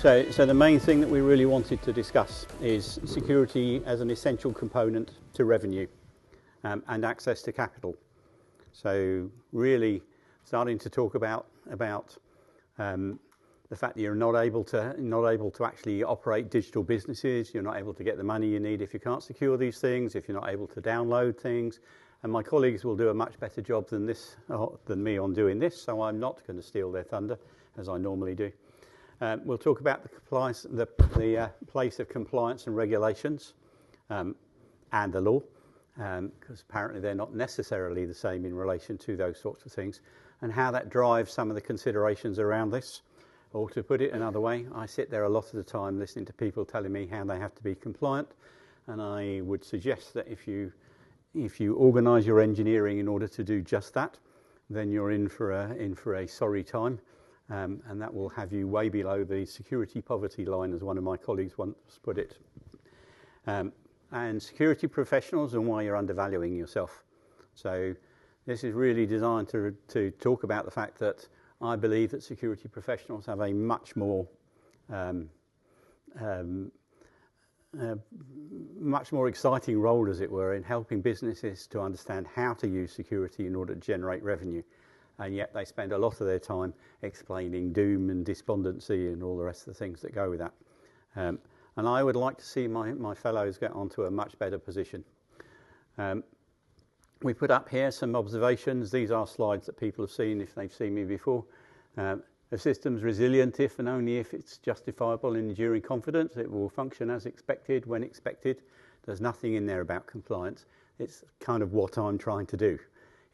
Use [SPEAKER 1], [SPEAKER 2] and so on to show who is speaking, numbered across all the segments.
[SPEAKER 1] So the main thing that we really wanted to discuss is security as an essential component to revenue and access to capital. So really starting to talk about the fact that you're not able to actually operate digital businesses. You're not able to get the money you need if you can't secure these things, if you're not able to download things. And my colleagues will do a much better job than me on doing this, so I'm not going to steal their thunder as I normally do. We'll talk about the compliance, the place of compliance and regulations and the law, because apparently they're not necessarily the same in relation to those sorts of things, and how that drives some of the considerations around this. Or to put it another way, I sit there a lot of the time listening to people telling me how they have to be compliant, and I would suggest that if you organise your engineering in order to do just that, then you're in for a sorry time, and that will have you way below the security poverty line, as one of my colleagues once put it. And security professionals and why you're undervaluing yourself. So this is really designed to talk about the fact that I believe that security professionals have a much more exciting role, as it were, in helping businesses to understand how to use security in order to generate revenue. And yet they spend a lot of their time explaining doom and despondency and all the rest of the things that go with that. And I would like to see my fellows get onto a much better position. We put up here some observations. These are slides that people have seen if they've seen me before. A system's resilient if and only if it's justifiable in enduring confidence. It will function as expected, when expected. There's nothing in there about compliance. It's kind of what I'm trying to do.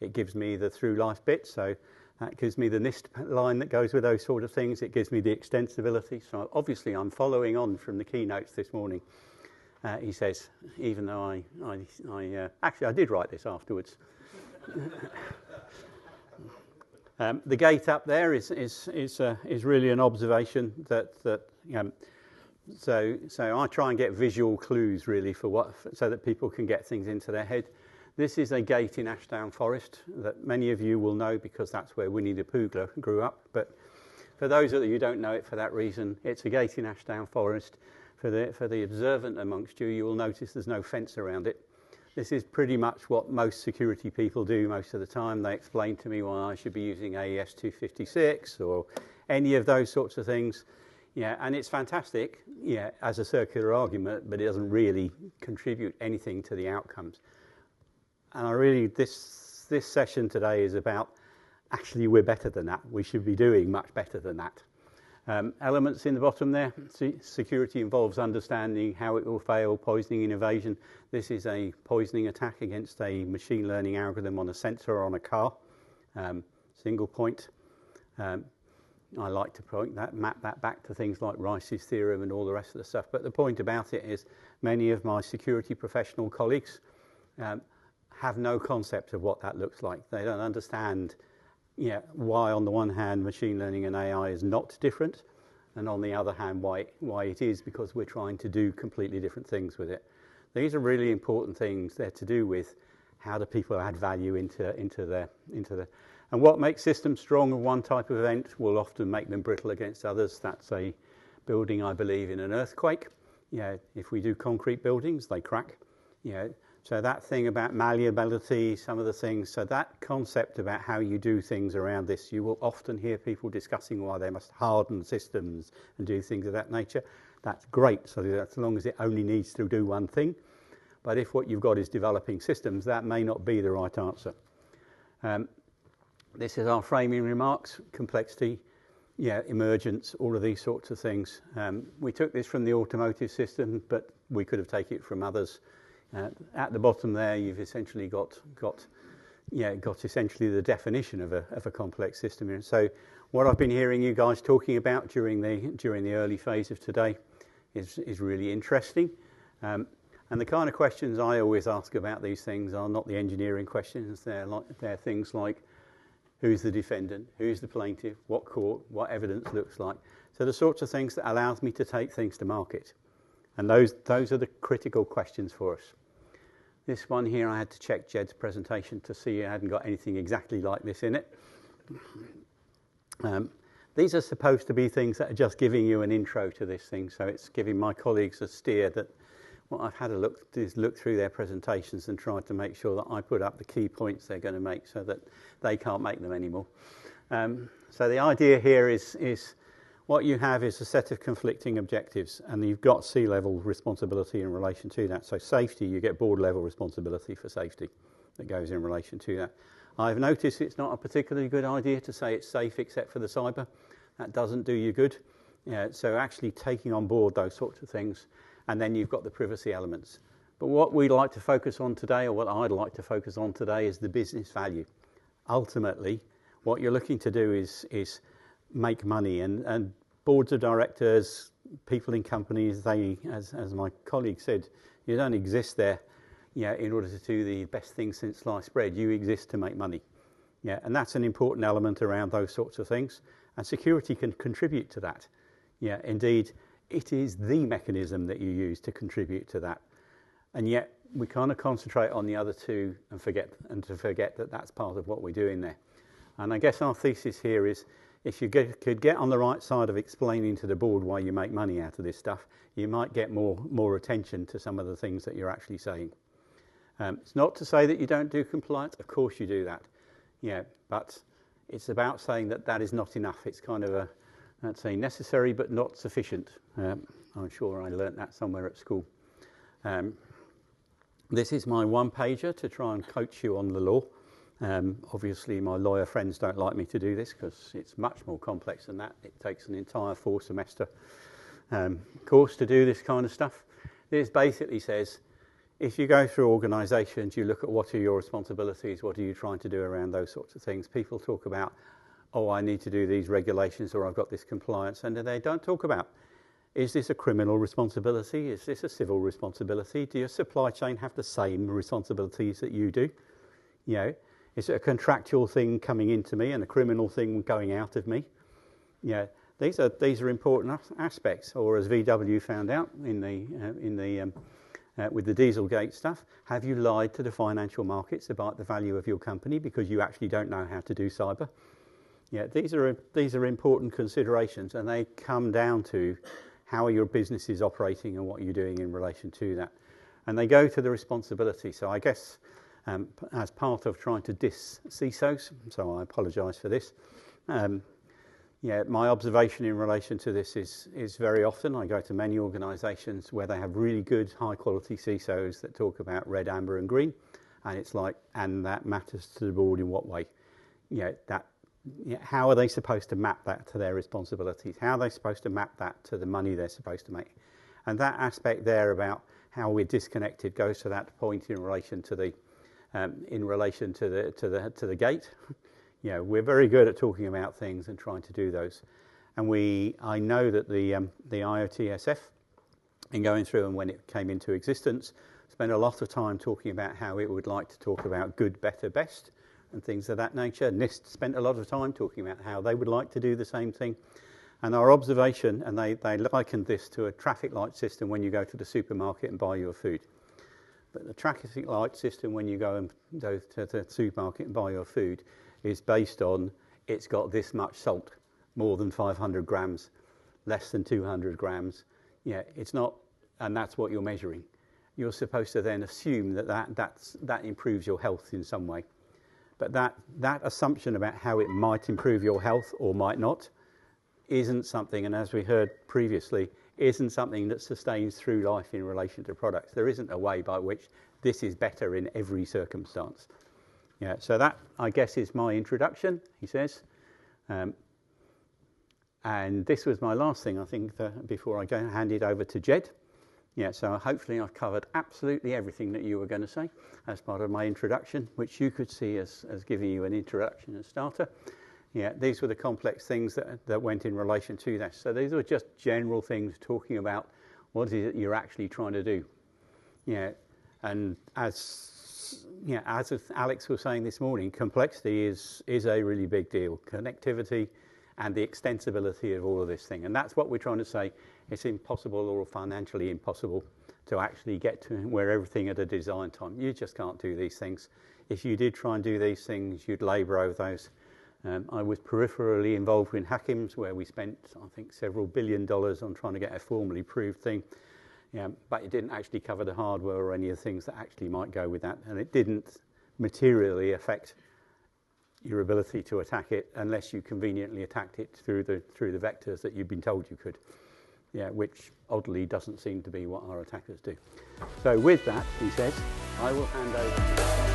[SPEAKER 1] It gives me the through life bit, so that gives me the NIST line that goes with those sort of things. It gives me the extensibility. So obviously I'm following on from the keynotes this morning. He says, even though actually I did write this afterwards. The gate up there is really an observation that so I try and get visual clues really so that people can get things into their head. This is a gate in Ashdown Forest that many of you will know because that's where Winnie the Pooh grew up. But for those of you who don't know it for that reason, it's a gate in Ashdown Forest. For the observant amongst you, you will notice there's no fence around it. This is pretty much what most security people do most of the time. They explain to me why I should be using AES 256 or any of those sorts of things. Yeah, and it's fantastic, yeah, as a circular argument, but it doesn't really contribute anything to the outcomes. And this session today is about, actually we're better than that. We should be doing much better than that. Elements in the bottom there. Security involves understanding how it will fail, poisoning and evasion. This is a poisoning attack against a machine learning algorithm on a sensor on a car. Single point. I like to map that back to things like Rice's theorem and all the rest of the stuff. But the point about it is many of my security professional colleagues have no concept of what that looks like. They don't understand why on the one hand machine learning and AI is not different, and on the other hand why it is, because we're trying to do completely different things with it. These are really important things. They're to do with how do people add value into and what makes systems strong in one type of event will often make them brittle against others. That's a building, I believe, in an earthquake. If we do concrete buildings, they crack. So that thing about malleability, some of the things, so that concept about how you do things around this, you will often hear people discussing why they must harden systems and do things of that nature. That's great, so as long as it only needs to do one thing. But if what you've got is developing systems, that may not be the right answer. This is our framing remarks, complexity, emergence, all of these sorts of things. We took this from the automotive system, but we could have taken it from others. At the bottom there, you've essentially got essentially the definition of a complex system. So, what I've been hearing you guys talking about during the early phase of today is really interesting. And the kind of questions I always ask about these things are not the engineering questions. They're things like, who's the defendant, who's the plaintiff, what court, what evidence looks like. So the sorts of things that allows me to take things to market. And those are the critical questions for us. This one here, I had to check Jed's presentation to see it hadn't got anything exactly like this in it. These are supposed to be things that are just giving you an intro to this thing, so it's giving my colleagues a steer that what I've had a look through their presentations and tried to make sure that I put up the key points they're going to make so that they can't make them anymore. So the idea here is what you have is a set of conflicting objectives, and you've got C-level responsibility in relation to that. So safety, you get board-level responsibility for safety that goes in relation to that. I've noticed it's not a particularly good idea to say it's safe except for the cyber. That doesn't do you good. Yeah, so actually taking on board those sorts of things, and then you've got the privacy elements. But what we'd like to focus on today, or what I'd like to focus on today, is the business value. Ultimately, what you're looking to do is make money, and boards of directors, people in companies, they, as my colleague said, you don't exist there in order to do the best thing since sliced bread. You exist to make money. Yeah, and that's an important element around those sorts of things. And security can contribute to that. Yeah, indeed, it is the mechanism that you use to contribute to that. And yet we kind of concentrate on the other two and forget that that's part of what we're doing there. And I guess our thesis here is if you could get on the right side of explaining to the board why you make money out of this stuff, you might get more attention to some of the things that you're actually saying. It's not to say that you don't do compliance. Of course you do that. Yeah, but it's about saying that that is not enough. It's kind of let's say, necessary but not sufficient. I'm sure I learnt that somewhere at school. This is my one-pager to try and coach you on the law. Obviously, my lawyer friends don't like me to do this because it's much more complex than that. It takes an entire 4-semester course to do this kind of stuff. This basically says, if you go through organisations, you look at what are your responsibilities, what are you trying to do around those sorts of things. People talk about, oh, I need to do these regulations or I've got this compliance, and they don't talk about, is this a criminal responsibility? Is this a civil responsibility? Do your supply chain have the same responsibilities that you do? Is it a contractual thing coming into me and a criminal thing going out of me? These are important aspects. Or as VW found out with the Dieselgate stuff, have you lied to the financial markets about the value of your company because you actually don't know how to do cyber? Yeah, these are important considerations, and they come down to how are your businesses operating and what you're doing in relation to that. And they go to the responsibility. So I guess as part of trying to diss CISOs, so I apologise for this, my observation in relation to this is very often I go to many organisations where they have really good high quality CISOs that talk about red, amber and green, and it's like, and that matters to the board in what way? How are they supposed to map that to their responsibilities? How are they supposed to map that to the money they're supposed to make? And that aspect there about how we're disconnected goes to that point in relation to the the gate. We're very good at talking about things and trying to do those. And I know that the IoTSF, in going through and when it came into existence, spent a lot of time talking about how it would like to talk about good, better, best, and things of that nature. NIST spent a lot of time talking about how they would like to do the same thing. And our observation, and they likened this to a traffic light system when you go to the supermarket and buy your food. But the traffic light system when you go to the supermarket and buy your food is based on it's got this much salt, more than 500 grams, less than 200 grams. It's not, and that's what you're measuring. You're supposed to then assume that improves your health in some way. But that assumption about how it might improve your health or might not isn't something, and as we heard previously, isn't something that sustains through life in relation to products. There isn't a way by which this is better in every circumstance. So that, I guess, is my introduction, he says. And this was my last thing, I think, before I hand it over to Jed. So hopefully I've covered absolutely everything that you were going to say as part of my introduction, which you could see as giving you an introduction and starter. These were the complex things that went in relation to this. So these were just general things talking about what is it you're actually trying to do. And as Alex was saying this morning, complexity is a really big deal. Connectivity and the extensibility of all of this thing. And that's what we're trying to say. It's impossible or financially impossible to actually get to where everything at a design time. You just can't do these things. If you did try and do these things, you'd labour over those I was peripherally involved in Hackims, where we spent, I think, several $1 billion on trying to get a formally proved thing. But it didn't actually cover the hardware or any of the things that actually might go with that, and it didn't materially affect your ability to attack it unless you conveniently attacked it through the vectors that you've been told you could. Which oddly doesn't seem to be what our attackers do. So with that, he says, I will hand over to